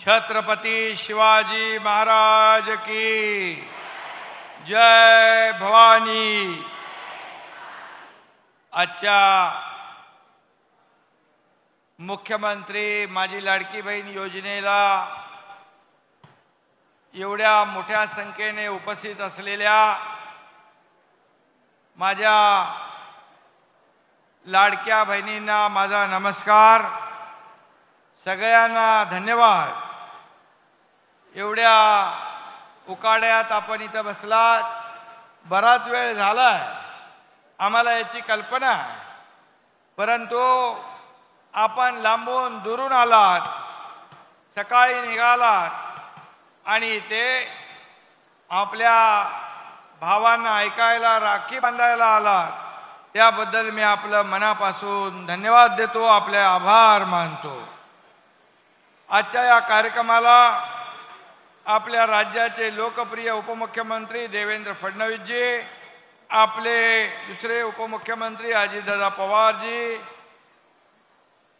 छत्रपती शिवाजी महाराज की जय भवानी। आजच्या मुख्यमंत्री माझी लाडकी बहीण योजनेला एवढ्या मोठ्या संख्येने उपस्थित असलेल्या माझ्या लाडक्या बहिणींना माझा नमस्कार। सगळ्यांना धन्यवाद। एवढ्या उकाड्यात आपण इथं बसलात, बराच वेळ झालाय, आम्हाला याची कल्पना आहे, परंतु आपण लांबून दुरून आलात, सकाळी निघालात आणि ते आपल्या भावांना ऐकायला, राखी बांधायला आलात, त्याबद्दल मी आपलं मनापासून धन्यवाद देतो, आपले आभार मानतो। आजच्या या कार्यक्रमाला आपल्या राज्याचे लोकप्रिय उपमुख्यमंत्री देवेंद्र फडणवीसजी, आपले दुसरे उपमुख्यमंत्री अजितदादा पवारजी,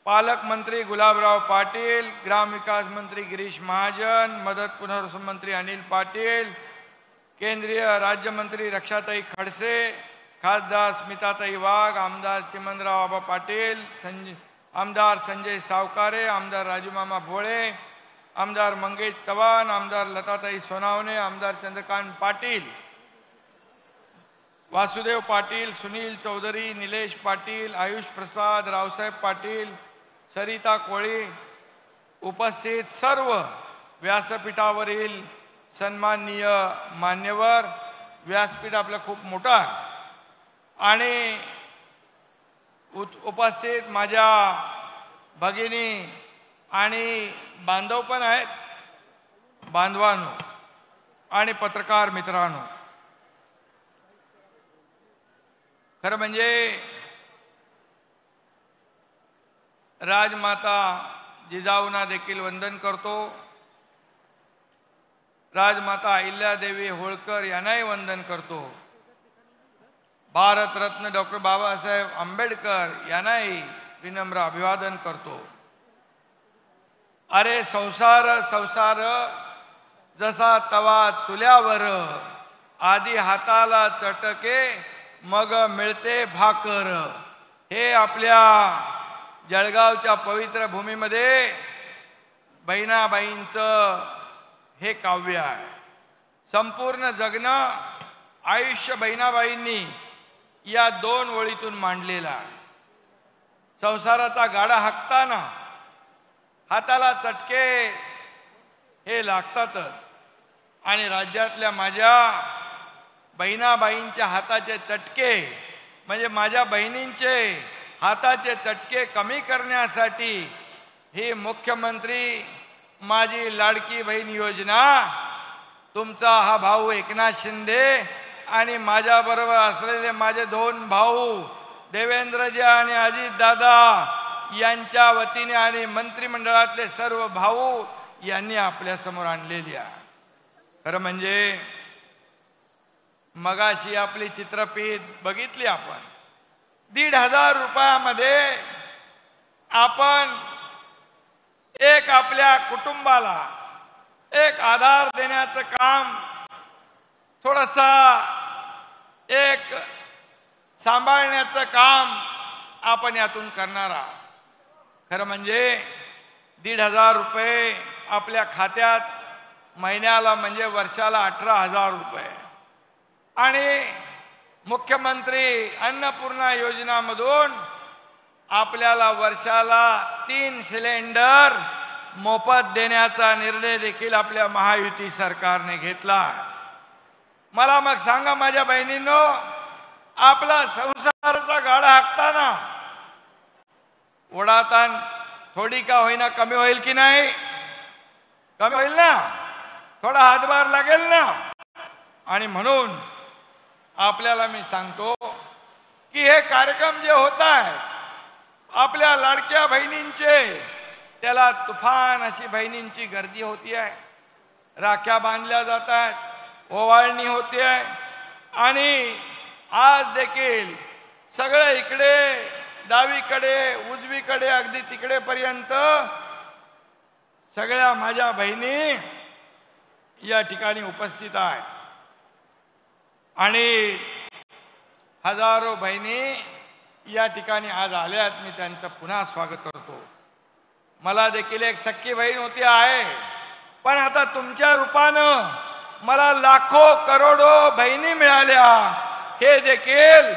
पालकमंत्री गुलाबराव पाटील, ग्रामविकास मंत्री गिरीश महाजन, मदत पुनर्वसन मंत्री अनिल पाटील, केंद्रीय राज्यमंत्री रक्षाताई खडसे, खासदार स्मिताताई वाघ, आमदार चिमणराव आबा पाटील, आमदार संजय सावकारे, आमदार राजूमामा भोळे, आमदार मंगेश चव्हाण, आमदार लताताई सोनावणे, आमदार चंद्रकांत पाटील, वासुदेव पाटील, सुनील चौधरी, निलेश पाटील, आयुष प्रसाद, रावसाहेब पाटील, सरिता कोळी, उपस्थित सर्व व्यासपीठावरील सन्माननीय मान्यवर। व्यासपीठ आपलं खूप मोठं आहे आणि उपस्थित माझ्या भगिनी आणि बांधव पण आहेत, बांधवांनो आणि पत्रकार मित्रांनो, खरं म्हणजे राजमाता जिजाऊंना देखील वंदन करतो, राजमाता अहिल्यादेवी होळकर यांनाही वंदन करतो, भारतरत्न डॉक्टर बाबासाहेब आंबेडकर यांनाही विनम्र अभिवादन करतो। अरे संसार संसार जसा तवा चुल्यावर, आधी हाताला चटके मग मिळते भाकर, हे आपल्या जळगावच्या पवित्र भूमीमध्ये बहिणाबाईंचं हे काव्य आहे। संपूर्ण जगणं आयुष्य बहिणाबाईंनी या दोन ओळीतून मांडलेला आहे। संसाराचा गाडा हाकताना हाताला चटके हे लागतातच आणि राज्यातल्या माझ्या बहिणाबाईंच्या हाताचे चटके म्हणजे माझ्या बहिणींचे हाताचे चटके कमी करण्यासाठी ही मुख्यमंत्री माझी लाडकी बहीण योजना, तुमचा हा भाऊ एकनाथ शिंदे आणि माझ्याबरोबर असलेले माझे दोन भाऊ देवेंद्रजी आणि अजितदादा यांच्या वतीने आणि मंत्रिमंडळातले सर्व भाऊ यांनी आपल्या समोर आणलेली आहे। खरं म्हणजे मगाशी आपली चित्रफीत बघितली आपण, 1,500 रुपयामध्ये आपण एक आपल्या कुटुंबाला एक आधार देण्याचं काम, थोडासा एक सांभाळण्याचं काम आपण यातून करणार आहात। खरं म्हणजे 1,500 रुपये आपल्या खात्यात महिन्याला म्हणजे वर्षाला 18,000 रुपये आणि मुख्यमंत्री अन्नपूर्णा योजनामधून आपल्याला वर्षाला 3 सिलेंडर मोफत देण्याचा निर्णय देखील आपल्या महायुती सरकारने घेतला। मला मग सांगा माझ्या बहिणींनो, आपला संसाराचा गाडा हाकताना ओढाताण थोडी का होईना कमी होईल की नाही? कमी होईल ना, थोडा हातभार लागेल ना। आणि म्हणून आपल्याला मी सांगतो की हे कार्यक्रम जे होत आहेत आपल्या लाडक्या बहिणींचे, त्याला तुफान अशी बहिणींची गर्दी होती आहे, राख्या बांधल्या जात आहेत, ओवाळणी होते आहे आणि आज देखील सगळे इकडे डावीकडे उजवीकडे अगदी तिकडेपर्यंत सगळ्या माझ्या बहिणी या ठिकाणी उपस्थित आहेत आणि हजारो बहिणी या ठिकाणी आज आल्यात. मी त्यांचं पुन्हा स्वागत करतो. मला देखील एक सख्खी बहीण होती आहे, पण आता तुमच्या रूपानं मला लाखो करोडो बहिणी मिळाल्या, हे देखील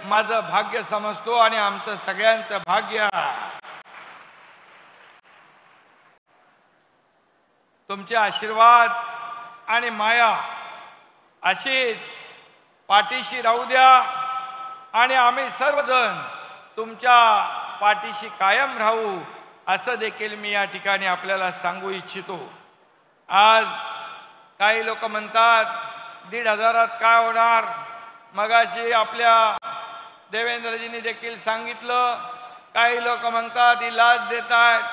माझं भाग्य समजतो आणि आमचं सगळ्यांचं भाग्य. तुमचे आशीर्वाद आणि माया अशीच पाठीशी राहू द्या आणि आम्ही सर्वजण तुमच्या पाठीशी कायम राहू, असं देखील मी या ठिकाणी आपल्याला सांगू इच्छितो. आज काही लोक म्हणतात 1,500 काय होणार. मगाशी आपल्या देवेंद्रजींनी देखील सांगितलं, काही लोक म्हणतात ही लाच देत आहेत,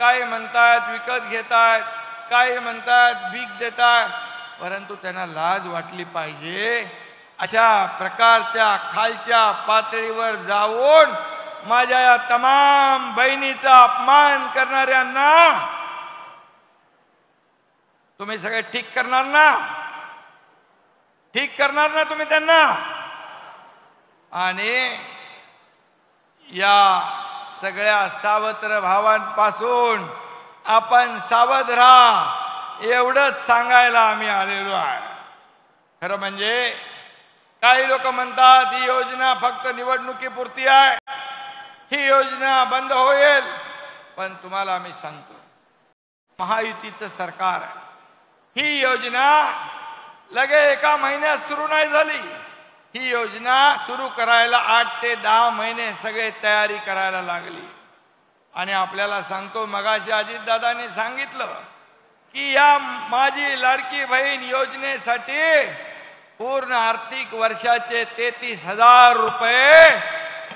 काही म्हणतात विकत घेत आहेत, काही म्हणतात भीक देत आहेत. परंतु त्यांना लाज वाटली पाहिजे. अशा प्रकारच्या खालच्या पातळीवर जाऊन माझ्या या तमाम बहिणीचा अपमान करणाऱ्यांना तुम्ही सगळे ठीक करणार ना? ठीक करणार ना तुम्ही त्यांना? आणि या सगळ्या सावत्र भावांपासून आपण सावध राहा, एवढंच सांगायला आम्ही आलेलो आहे. खरं म्हणजे काही लोक म्हणतात ही योजना फक्त निवडणुकीपुरती आहे, ही योजना बंद होईल. पण तुम्हाला आम्ही सांगतो, महायुतीचं सरकार आहे. ही योजना लगे एका महिन्यात सुरू नाही झाली. ही योजना सुरू करायला 8 ते 10 महिने सगळे तयारी करायला लागली. आणि आपल्याला सांगतो, मगाशी अजितदादांनी सांगितलं की या माझी लाडकी बहीण योजनेसाठी पूर्ण आर्थिक वर्षाचे 33,000 रुपये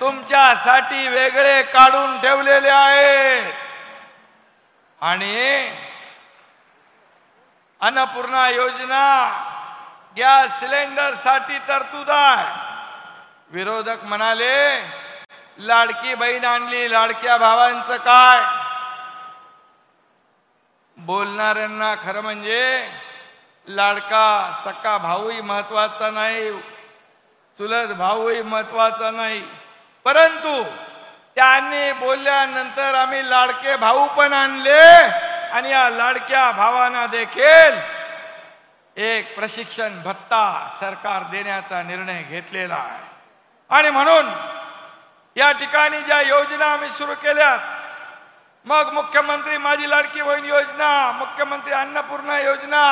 तुमच्यासाठी वेगळे काढून ठेवलेले आहेत. आणि अन्नपूर्णा योजना गॅस सिलेंडर साठी तरतूद आहे. विरोधक म्हणाले लाडकी बहीण आणली, लाडक्या भावांचं काय? बोलणाऱ्यांना खरं म्हणजे लाडका सक्का भाऊही महत्वाचा नाही, चुलत भाऊही महत्वाचा नाही. परंतु त्यांनी बोलल्यानंतर आम्ही लाडके भाऊ पण आणले आणि या लाडक्या भावांना देखील एक प्रशिक्षण भत्ता सरकार देण्याचा निर्णय घेतलेला आहे. आणि म्हणून या ठिकाणी ज्या योजना आम्ही सुरू केल्यात, मग मुख्यमंत्री माझी लाडकी बहीण योजना, मुख्यमंत्री अन्नपूर्णा योजना,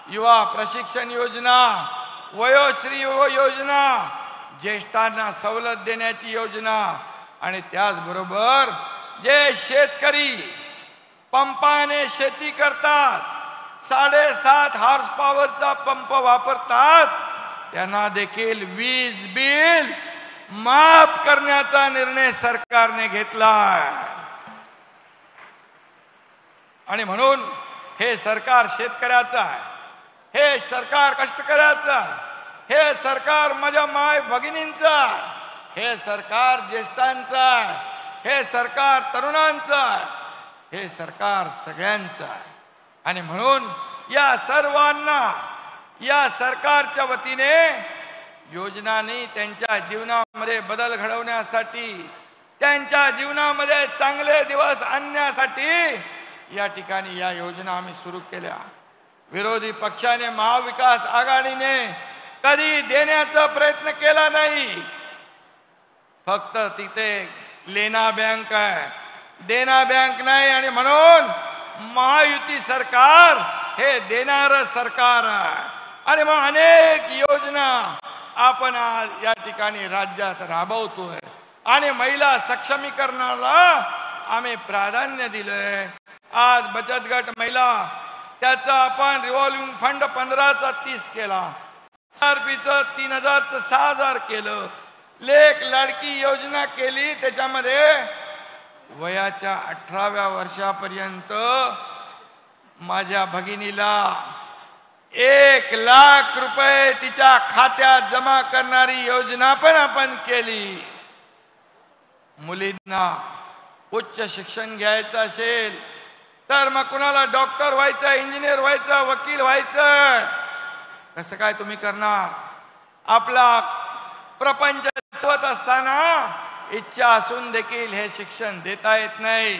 युवा प्रशिक्षण योजना, वयोश्री योजना, ज्येष्ठांना सवलत देण्याची योजना, आणि त्याचबरोबर जे शेतकरी पंपाने शेती करतात, 7.5 हॉर्स पॉवरचा पंप वापरतात, त्यांना देखील वीज बिल माफ करण्याचा निर्णय सरकारने घेतला. आणि म्हणून हे सरकार शेतकऱ्याचं आहे, हे सरकार कष्टकऱ्याचं आहे, हे सरकार माझ्या माय भगिनींचं आहे, हे सरकार ज्येष्ठांचं आहे, हे सरकार तरुणांचं आहे, हे सरकार सगळ्यांचं आहे. आणि म्हणून या सर्वांना या सरकारच्या वतीने योजनांनी त्यांच्या जीवनामध्ये बदल घडवण्यासाठी, त्यांच्या जीवनामध्ये चांगले दिवस आणण्यासाठी या ठिकाणी या योजना आम्ही सुरू केल्या. विरोधी पक्षाने, महाविकास आघाडीने कधी देण्याचा प्रयत्न केला नाही. फक्त तिथे लेना बँक आहे, देना बँक नाही. आणि म्हणून महायुती सरकार हे देणारं सरकार आहे. आणि मग अनेक योजना आपण आज या ठिकाणी राज्यात राबवतोय. आणि महिला सक्षमीकरणाला आम्ही प्राधान्य दिलंय. आज बचत गट महिला, त्याचा आपण रिव्हॉल्विंग फंड 15चा 30 केला, SRPचं 3,000चं 6,000 केलं, लेक लाडकी योजना केली. त्याच्यामध्ये वयाच्या 18व्या वर्षापर्यंत माझ्या भगिनीला 1 लाख रुपये तिच्या खात्यात जमा करणारी योजना पण आपण केली. मुलींना उच्च शिक्षण घ्यायचं असेल तर मग कुणाला डॉक्टर व्हायचं, इंजिनियर व्हायचं, वकील व्हायचं, कसं काय तुम्ही करणार? आपला प्रपंच चालवत असताना इच्छा असून देखील हे शिक्षण देता येत नाही.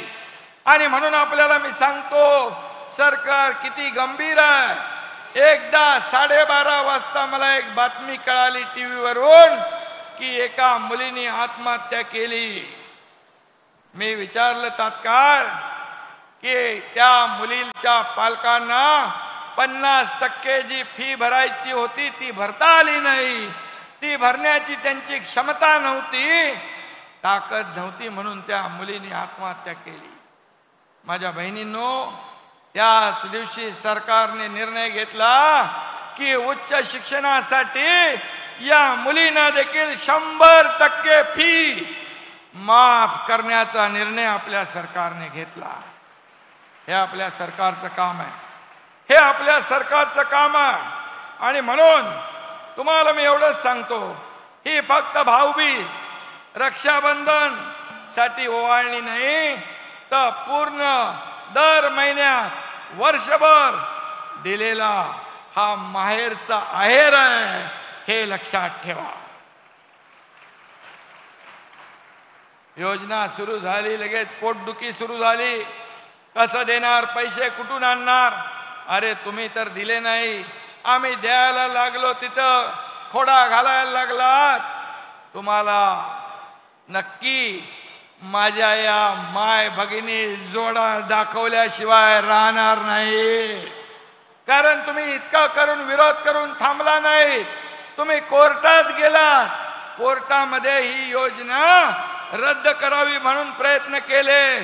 आणि म्हणून आपल्याला मी सांगतो, सरकार किती गंभीर आहे. एकदा 12:30 वाजता मला एक बातमी कळाली टीव्ही वरून की एका मुलीने आत्महत्या केली. मी विचारलं तात्काळ की त्या मुलीच्या पालकांना 50% जी फी भरायची होती ती भरता आली नाही. ती भरण्याची त्यांची क्षमता नव्हती, ताकद नव्हती, म्हणून त्या मुलीने आत्महत्या केली. माझ्या बहिणींनो, त्याच दिवशी सरकारने निर्णय घेतला की उच्च शिक्षणासाठी या मुलींना देखील 100% फी माफ करण्याचा निर्णय आपल्या सरकारने घेतला. हे आपल्या सरकारचं काम आहे, हे आपल्या सरकारचं काम आहे. आणि म्हणून तुम्हाला मी एवढंच सांगतो, ही फक्त भाऊबीज, रक्षाबंधन साठी ओवाळणी नाही, तर पूर्ण दर महिन्यात वर्षभर दिलेला हा माहेरचा आहेर आहे, हे लक्षात ठेवा. योजना सुरू झाली, लगेच पोटदुखी सुरू झाली. कसं देणार, पैसे कुठून आणणार? अरे तुम्ही तर दिले नाही, आम्ही द्यायला लागलो तिथं खोडा घालायला लागलात. तुम्हाला नक्की माझ्या या माय भगिनी जोडा दाखवल्याशिवाय राहणार नाही. कारण तुम्ही इतका करून विरोध करून थांबला नाही, तुम्ही कोर्टात गेलात. कोर्टामध्ये ही योजना रद्द करावी म्हणून प्रयत्न केले,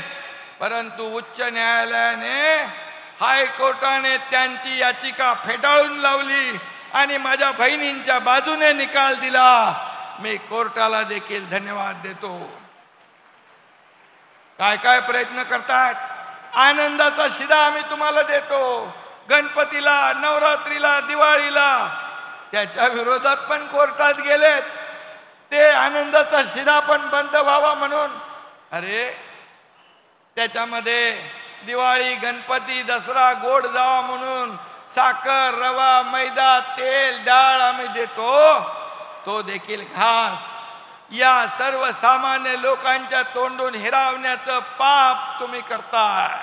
परंतु उच्च न्यायालयाने, हायकोर्टाने त्यांची याचिका फेटाळून लावली आणि माझ्या बहिणींच्या बाजूने निकाल दिला. मी कोर्टाला देखील धन्यवाद देतो. काय काय प्रयत्न करतात. आनंदाचा शिदा आम्ही तुम्हाला देतो, गणपतीला, नवरात्रीला, दिवाळीला. त्याच्या विरोधात पण कोर्टात गेलेत, ते आनंदाचा शिदा पण बंद व्हावा म्हणून. अरे त्याच्यामध्ये दिवाळी, गणपती, दसरा गोड जावा म्हणून साखर, रवा, मैदा, तेल, डाळ आम्ही देतो, तो देखील घास या सर्वसामान्य लोकांच्या तोंडून हिरावण्याचं पाप तुम्ही करताय.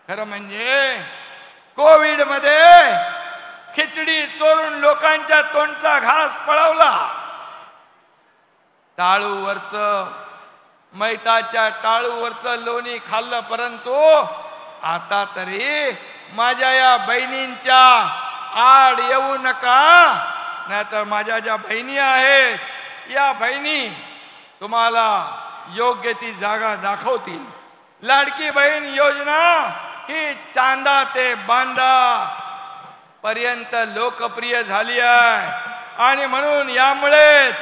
खरं म्हणजे कोविड मध्ये खिचडी चोरून लोकांच्या तोंडचा घास पळवला. टाळूवरचं, मैताच्या टाळूवरचं लोणी खाल्लं, परंतु आता तरी माझ्या या बहिणींच्या आड येऊ नका, नाहीतर माझ्या ज्या बहिणी आहेत, या बहिणी तुम्हाला योग्य ती जागा दाखवतील. लाडकी बहीण योजना ही चांदा ते बांदा पर्यंत लोकप्रिय झाली आहे. आणि म्हणून यामुळेच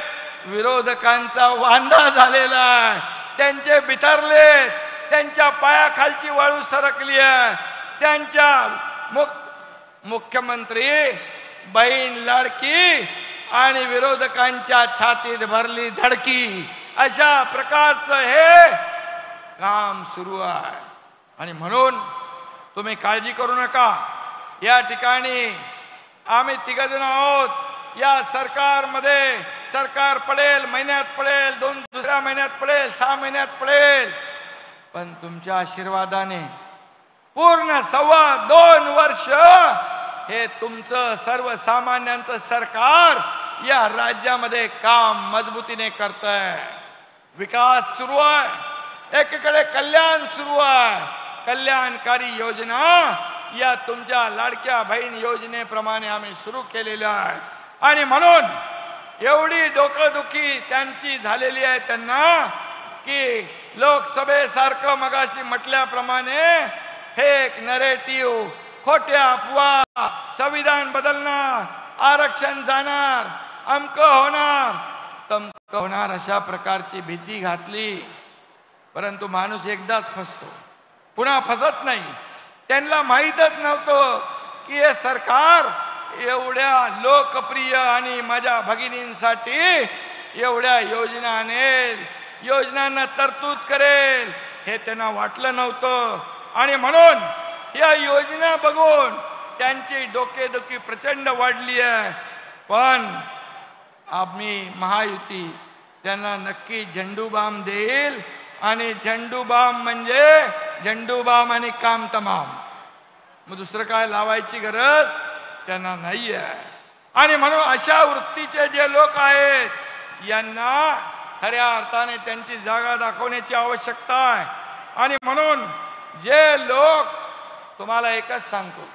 विरोधकांचा वांदा झालेला आहे. त्यांचे बिथरले, त्यांच्या पायाखालची वाळू सरकली आहे. त्यांच्या मुख्यमंत्री बहीण लाडकी आणि विरोधकांच्या छातीत भरली धडकी, अशा प्रकारचं हे काम सुरू आहे. आणि म्हणून तुम्ही काळजी करू नका. या ठिकाणी आम्ही तिघजण आहोत. या सरकारमध्ये सरकार पडेल, महिन्यात पडेल, दुसऱ्या महिन्यात पडेल, 6 महिन्यात पडेल, पण तुमच्या आशीर्वादाने पूर्ण 2.25 वर्ष हे तुमचं सर्वसामान्यांचं सरकार या राज्यामध्ये काम मजबूतीने करतंय. विकास सुरू आहे, एकीकडे कल्याण सुरू आहे. कल्याणकारी योजना या तुमच्या लाडक्या बहीण योजनेप्रमाणे आम्ही सुरू केलेल्या आहे. आणि म्हणून एवढी डोकंदुखी त्यांची झालेली आहे त्यांना की लोकसभेसारखं मगाशी म्हटल्याप्रमाणे फेक नरेटिव्ह, खोट्या अफवा, संविधान बदलणार, आरक्षण जाणार, अमक होणार, तमक होणार, अशा प्रकारची भीती घातली. परंतु माणूस एकदाच फसतो, पुन्हा फसत नाही. त्यांना माहीतच नव्हतं की हे सरकार एवढ्या लोकप्रिय आणि माझ्या भगिनींसाठी एवढ्या योजना आणेल, योजनांना तरतूद करेल, हे त्यांना वाटलं नव्हतं. आणि म्हणून या योजना बघून त्यांची डोकेदुखी प्रचंड वाढली आहे. पण आम्ही महायुती त्यांना नक्की झेंडूबाम देईल. आणि झेंडूबाम म्हणजे झेंडूबाम आणि काम तमाम. मग दुसरं काय लावायची गरज त्यांना नाही आहे. आणि म्हणून अशा वृत्तीचे जे लोक आहेत यांना खऱ्या अर्थाने त्यांची जागा दाखवण्याची आवश्यकता आहे. आणि म्हणून जे लोक, तुम्हाला एकच सांगतो,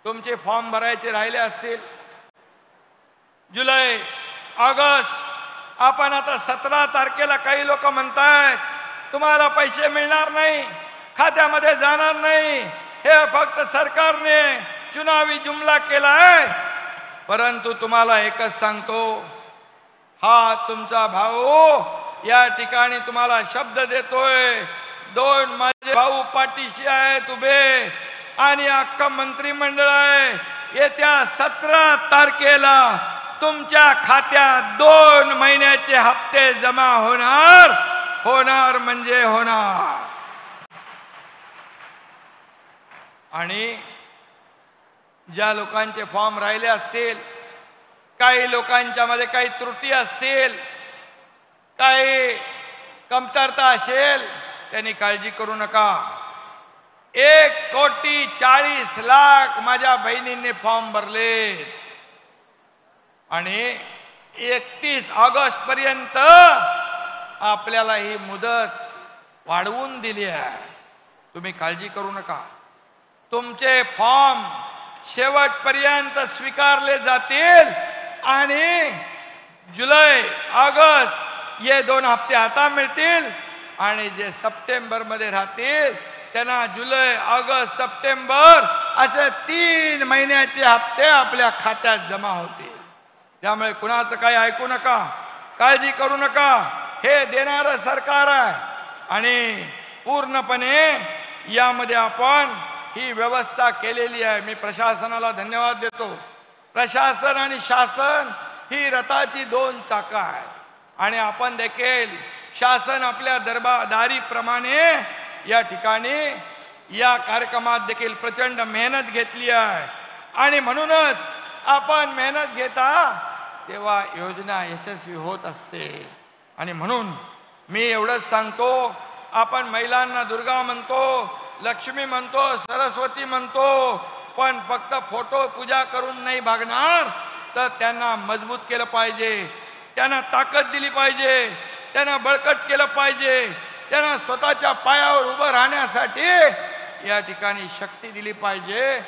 तुमचे फॉर्म भरायचे राहिले असतील जुलै ऑगस्ट, आपण आता 17 तारखेला काही लोक म्हणतायत तुम्हाला पैसे मिळणार नाही, खात्यामध्ये जाणार नाही, हे फक्त सरकारने चुनावी जुमला केलाय. परंतु तुम्हाला एकच सांगतो, हा तुमचा भाऊ या ठिकाणी तुम्हाला शब्द देतोय. 2 माझे भाऊ पाठीशी आहेत उभे आणि अख्खं मंत्रिमंडळ आहे. येत्या 17 तारखेला तुमच्या खात्यात 2 महिन्याचे हप्ते जमा होणार म्हणजे होणार. आणि ज्या लोकांचे फॉर्म राहिले असतील, काही लोकांच्या मध्ये काही त्रुटी असतील, काही कमतरता असेल, त्यांनी काळजी करू नका. 1,40,00,000 माझ्या बहिणींनी फॉर्म भरले आणि 31 ऑगस्ट पर्यंत आपल्याला ही मुदत वाढवून दिली आहे. तुम्ही काळजी करू नका. तुमचे फॉर्म शेवटपर्यंत स्वीकारले जातील आणि जुलै ऑगस्ट ये 2 हप्ते आता मिळतील आणि जे सप्टेंबर मध्ये राहतील त्यांना जुलै ऑगस्ट सप्टेंबर असे 3 महिन्याचे हप्ते आपल्या खात्यात जमा होतील. त्यामुळे कुणाचं काही ऐकू नका, काळजी करू नका. हे देणारं सरकार आहे आणि पूर्णपणे यामध्ये आपण ही व्यवस्था केलेली आहे. मी प्रशासनाला धन्यवाद देतो. प्रशासन आणि शासन ही रथाची 2 चाकं आहेत आणि आपण देखील शासन आपल्या दरबारदारीप्रमाणे या ठिकाणी या कार्यक्रमात देखील प्रचंड मेहनत घेतली आहे. आणि म्हणूनच आपण मेहनत घेता तेव्हा योजना यशस्वी होत असते. आणि म्हणून मी एवढंच सांगतो, आपण महिलांना दुर्गा म्हणतो, लक्ष्मी म्हणतो, सरस्वती म्हणतो, पण फक्त फोटो पूजा करून नाही भागणार. तर त्यांना मजबूत केलं पाहिजे, त्यांना ताकद दिली पाहिजे, त्यांना बळकट केलं पाहिजे, त्यांना स्वतःच्या पायावर उभं राहण्यासाठी या ठिकाणी शक्ती दिली पाहिजे.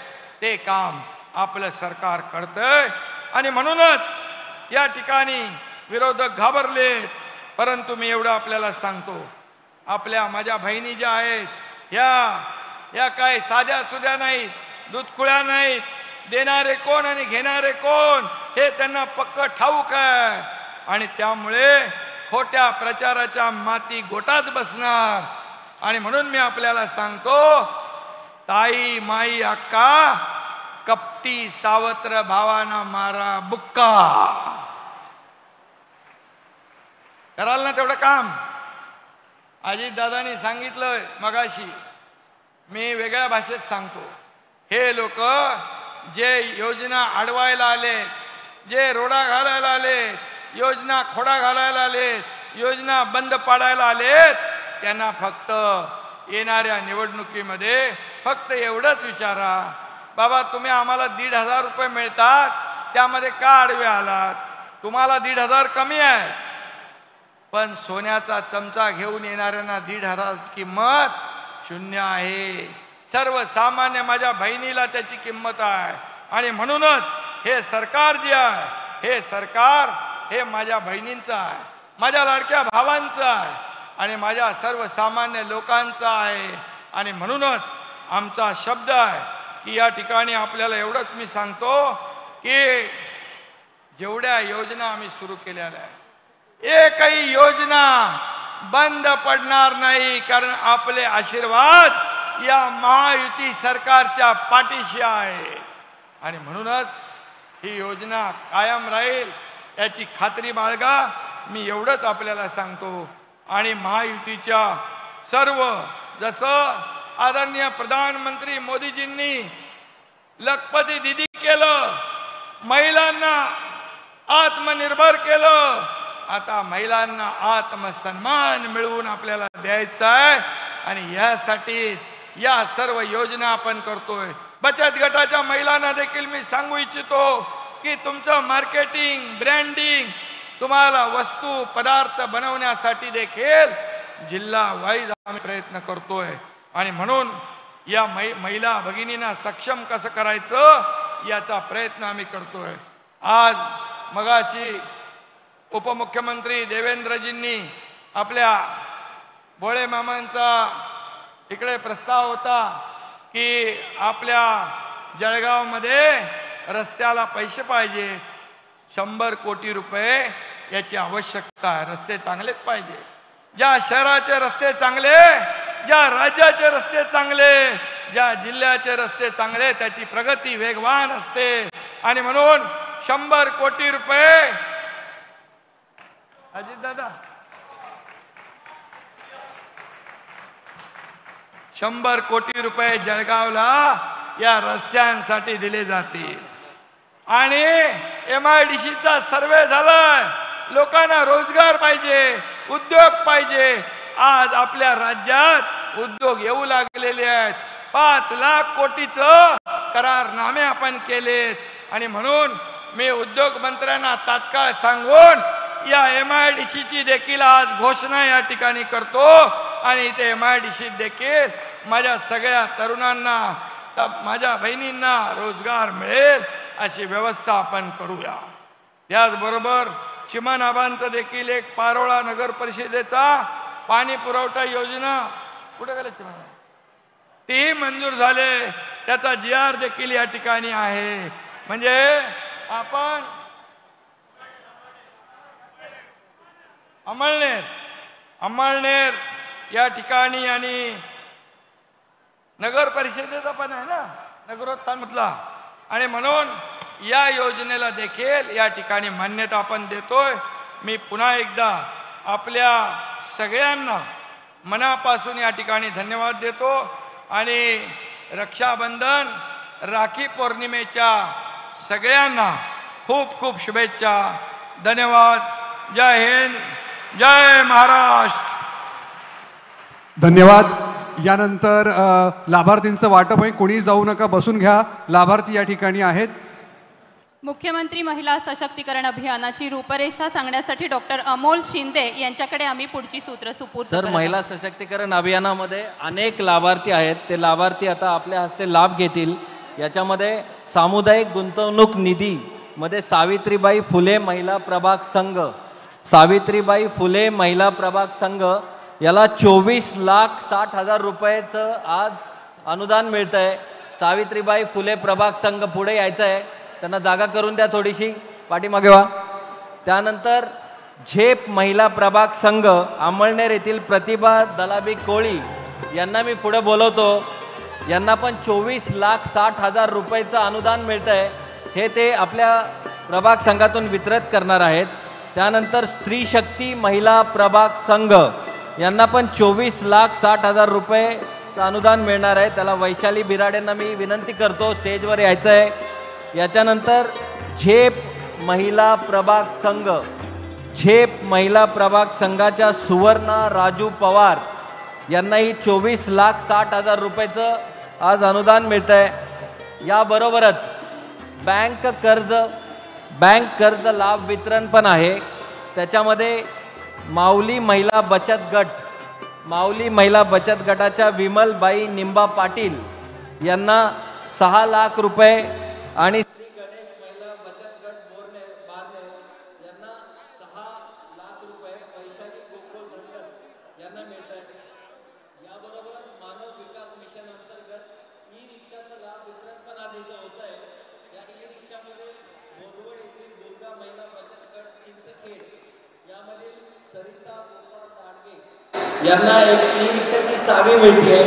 ते काम आपलं सरकार करतंय. आणि म्हणूनच या ठिकाणी विरोधक घाबरलेत. परंतु मी एवढं आपल्याला सांगतो, आपल्या माझ्या बहिणी ज्या आहेत या काय साध्या सुध्या नाहीत, दूधखुळ्या नाहीत. देणारे कोण आणि घेणारे कोण हे त्यांना पक्क ठाऊक आहे. आणि त्यामुळे खोट्या प्रचाराच्या माती गोटाच बसणार. आणि म्हणून मी आपल्याला सांगतो, ताई माई अक्का, कपटी सावत्र भावाना मारा बुक्का. कराल ना तेवढं काम? अजितदादांनी सांगितलं मगाशी, मी वेगळ्या भाषेत सांगतो. हे लोक जे योजना अडवायला आले, जे रोडा घालायला आले, योजना खोडा घालायला आलेत, योजना बंद पाडायला आलेत, त्यांना फक्त येणाऱ्या निवडणुकीमध्ये फक्त एवढंच विचारा, बाबा तुम्ही आम्हाला 1,500 रुपये मिळतात, त्यामध्ये का आडवे आलात? तुम्हाला 1,500 कमी आहे, पण सोन्याचा चमचा घेऊन येणाऱ्यांना 1,500 किंमत 0 आहे. सर्वसामान्य माझ्या बहिणीला त्याची किंमत आहे. आणि म्हणूनच हे सरकार जे आहे, हे सरकार हे माझ्या बहिणींचं आहे, माझ्या लाडक्या भावांचं आहे आणि माझ्या सर्वसामान्य लोकांचं आहे. आणि म्हणूनच आमचा शब्द आहे की या ठिकाणी आपल्याला एवढंच मी सांगतो की जेवढ्या योजना आम्ही सुरू केलेल्या आहे, एकही योजना बंद पडणार नाही. कारण आपले आशीर्वाद या महायुती सरकारच्या पाठीशी आहे. आणि म्हणूनच ही योजना कायम राहील याची खात्री बाळगा. मी एवढंच आपल्याला सांगतो. आणि महायुतीच्या सर्व, जसं आदरणीय प्रधानमंत्री मोदीजींनी लखपती दीदी केलं, महिलांना आत्मनिर्भर केलं. आता महिलांना आत्मसन्मान मिळवून आपल्याला द्यायचा आहे आणि यासाठी या सर्व योजना आपण करतोय. बचत गटाच्या महिलांना देखील मी सांगू इच्छितो की तुमचं मार्केटिंग, ब्रँडिंग, तुम्हाला वस्तू पदार्थ बनवण्यासाठी देखील जिल्हा वाईज आम्ही प्रयत्न करतोय. आणि म्हणून या महिला भगिनींना सक्षम कसं करायचं याचा प्रयत्न आम्ही करतोय. आज मगाशी उपमुख्यमंत्री देवेंद्रजींनी आपल्या भोळे मामांचा इकडे प्रस्ताव होता की आपल्या जळगावमध्ये रस्त्याला पैसे पाहिजे, 100 कोटी रुपये याची आवश्यकता आहे. रस्ते चांगलेच पाहिजे. ज्या शहराचे रस्ते चांगले, ज्या राज्याचे रस्ते चांगले, ज्या जिल्ह्याचे रस्ते चांगले त्याची प्रगती वेगवान असते. आणि म्हणून 100 कोटी रुपये अजित दादा 100 कोटी रुपये जळगावला या रस्त्यांसाठी दिले जातील. आणि MIDCचा सर्वे झालाय. लोकांना रोजगार पाहिजे, उद्योग पाहिजे. आज आपल्या राज्यात उद्योग येऊ लागलेले आहेत. 5 लाख कोटीचं करारनामे आपण केलेत. आणि म्हणून मी उद्योग मंत्र्यांना तात्काळ सांगून या MIDCची देखील आज घोषणा या ठिकाणी करतो. आणि इथे MIDC देखील माझ्या सगळ्या तरुणांना, माझ्या बहिणींना रोजगार मिळेल अशी व्यवस्था आपण करूया. याचबरोबर चिमणाबांचं देखील एक पारोळा नगर परिषदेचा पाणी पुरवठा योजना कुठे गेले चिमणा, तेही मंजूर झाले. त्याचा GR देखील या ठिकाणी आहे. म्हणजे आपण अमळनेर या ठिकाणी आणि नगर परिषदेचा पण आहे ना नगरोत्थान मधला. आणि म्हणून या योजनेला देखील या ठिकाणी मान्यता आपण देतोय. मी पुन्हा एकदा आपल्या सगळ्यांना मनापासून या ठिकाणी धन्यवाद देतो. आणि रक्षाबंधन, राखी पौर्णिमेच्या सगळ्यांना खूप खूप शुभेच्छा. धन्यवाद. जय हिंद, जय महाराष्ट्र. धन्यवाद. यानंतर लाभार्थींचं वाटप आहे. कोणी जाऊ नका, बसून घ्या. लाभार्थी या ठिकाणी आहेत. मुख्यमंत्री महिला सशक्तीकरण अभियानाची रूपरेषा सांगण्यासाठी डॉक्टर अमोल शिंदे यांच्याकडे आम्ही पुढची सूत्र सुपूर्द सर, महिला सशक्तीकरण अभियानामध्ये अनेक लाभार्थी आहेत. ते लाभार्थी आता आपल्या हस्ते लाभ घेतील. याच्यामध्ये सामुदायिक गुंतवणूक निधी मध्ये सावित्रीबाई फुले महिला प्रभाग संघ, सावित्रीबाई फुले महिला प्रभाग संघ याला 24,60,000 रुपयाचं आज अनुदान मिळतं आहे. सावित्रीबाई फुले प्रभाग संघ पुढे यायचं आहे. त्यांना जागा करून द्या, थोडीशी पाठीमागे व्हा. त्यानंतर झेप महिला प्रभाग संघ अमळनेर येथील प्रतिभा दलाबी कोळी यांना मी पुढे बोलवतो. यांना पण 24,60,000 रुपयाचं अनुदान मिळतं आहे. हे ते आपल्या प्रभाग संघातून वितरित करणार आहेत. त्यानंतर स्त्री शक्ती महिला प्रभाग संघ यांना पण 24,60,000 रुपयेचं अनुदान मिळणार आहे. त्याला वैशाली बिराडेंना मी विनंती करतो स्टेजवर यायचं आहे. याच्यानंतर झेप महिला प्रभाग संघ, झेप महिला प्रभाग संघाच्या सुवर्णा राजू पवार यांनाही 24,60,000 रुपयेचं आज अनुदान मिळतं आहे. याबरोबरच बँक कर्ज लाभ वितरण पण आहे. त्याच्यामध्ये माऊली महिला बचत गटाच्या विमलबाई निंबा पाटील यांना 6 लाख रुपये आणि श्री गणेश महिला बचत गट बारनेर यांना 6 लाख रुपये वैशाली गोकुळ धनगर यांना मिळत आहे. याबरोबरच मानव विकास मिशन अंतर्गत ई-रिक्षाचं लाभ वितरण पण आज इथं होत आहे. या ई-रिक्षामध्ये बोरवड येथील दुर्गा महिला बचत गट चिंचखेड यामधील सरिता दाडगे यांना एक ई-रिक्षाची चावी मिळते.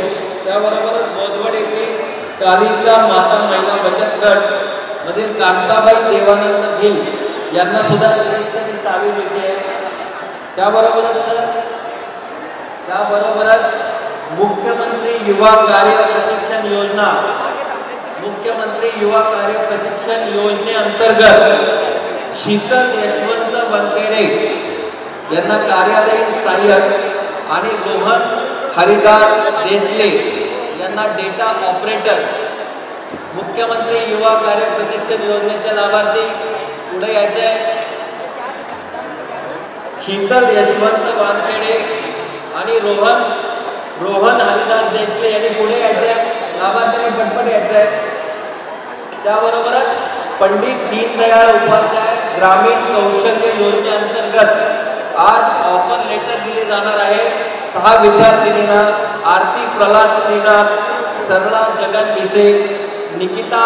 त्याबरोबरच बोरवड येथील कालिका माता महिला बचत गट मधील कांताबाई देवानंद भिल यांना सुद्धा ई-रिक्षाची चावी मिळते. त्याबरोबरच मुख्यमंत्री युवा कार्य प्रशिक्षण योजना, मुख्यमंत्री युवा कार्य प्रशिक्षण योजनेअंतर्गत शीतल यशवंत वनखेडे यांना कार्यालयीन सहाय्यक आणि रोहन हरिदास देसले यांना डेटा ऑपरेटर. मुख्यमंत्री युवा कार्य प्रशिक्षण योजनेचे लाभार्थी पुढे यायचे. शीतल यशवंत वानखेडे आणि रोहन हरिदास देसले यांनी पुढे यायचे. लाभार्थ्यांनी पटपट यायचे. त्याबरोबरच पंडित दीनदयाळ उपाध्याय ग्रामीण कौशल्य योजनेअंतर्गत आज ऑफर लेटर दिले जाणार आहे. 6 विद्यार्थिनींना आरती प्रल्हाद श्रीनाथ, सरला जगन भिसे, निकिता